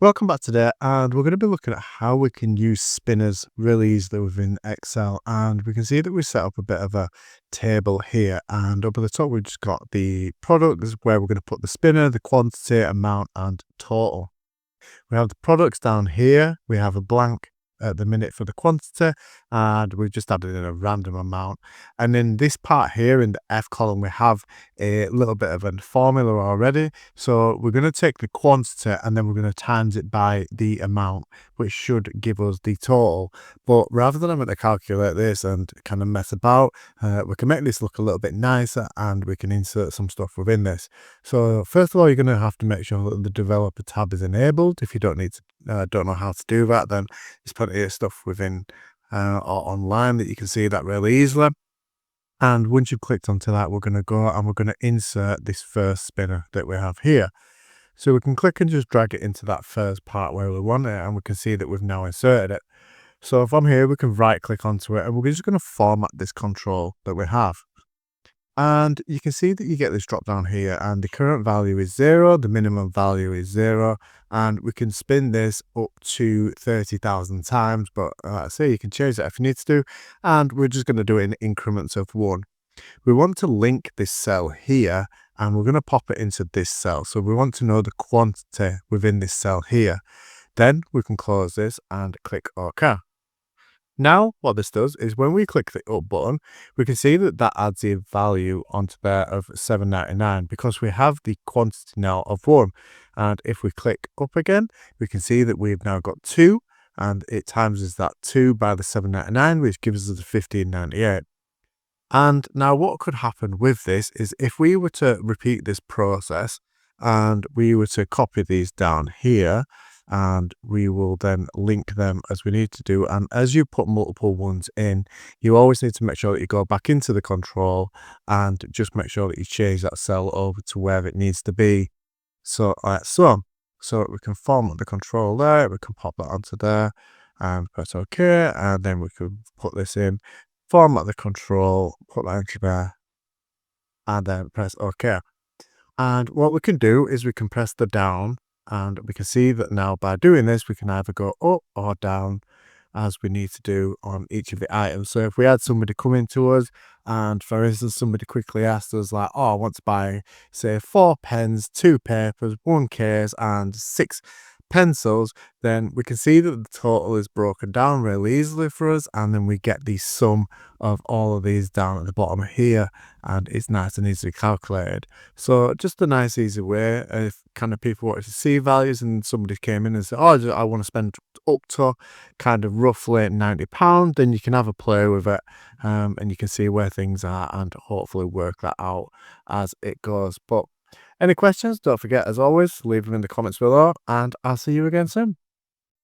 Welcome back today, and we're going to be looking at how we can use spinners really easily within Excel. And we can see that we set up a bit of a table here, and up at the top we've just got the product. This is where we're going to put the spinner, the quantity, amount, and total. We have the products down here. We have a blank at the minute for the quantity, and we've just added in a random amount. And in this part here in the F column, we have a little bit of a formula already. So we're going to take the quantity and then we're going to times it by the amount, which should give us the total. But rather than having to calculate this and kind of mess about, we can make this look a little bit nicer and we can insert some stuff within this. So first of all, you're going to have to make sure that the developer tab is enabled. If you don't know how to do that, then there's plenty of stuff within or online that you can see that really easily. And once you've clicked onto that, we're going to go and we're going to insert this first spinner that we have here. So we can click and just drag it into that first part where we want it, and we can see that we've now inserted it. So from here, we can right click onto it and we're just going to format this control that we have. And you can see that you get this drop down here, and the current value is 0, the minimum value is 0, and we can spin this up to 30,000 times, but say you can change that if you need to do, and we're just going to do it in increments of 1. We want to link this cell here, and we're going to pop it into this cell. So we want to know the quantity within this cell here. Then we can close this and click OK. Now, what this does is when we click the up button, we can see that that adds the value onto there of $7.99 because we have the quantity now of 1. And if we click up again, we can see that we've now got 2, and it times that 2 by the $7.99, which gives us the $15.98. And now what could happen with this is if we were to repeat this process and we were to copy these down here, and we will then link them as we need to do. And as you put multiple ones in, you always need to make sure that you go back into the control and just make sure that you change that cell over to where it needs to be. So so we can format the control there, we can pop that onto there and press OK, and then we can put this in, format the control, put that into there, and then press OK. And what we can do is we can press the down, and we can see that now by doing this, we can either go up or down as we need to do on each of the items. So if we had somebody come into us and, for instance, somebody quickly asked us like, oh, I want to buy, say, 4 pens, 2 papers, 1 case and 6 pencils, then we can see that the total is broken down really easily for us, and then we get the sum of all of these down at the bottom here, and it's nice and easily calculated. So just a nice easy way if kind of people wanted to see values and somebody came in and said, oh, I want to spend up to kind of roughly £90, then you can have a play with it, and you can see where things are and hopefully work that out as it goes. But any questions, don't forget, as always, leave them in the comments below, and I'll see you again soon.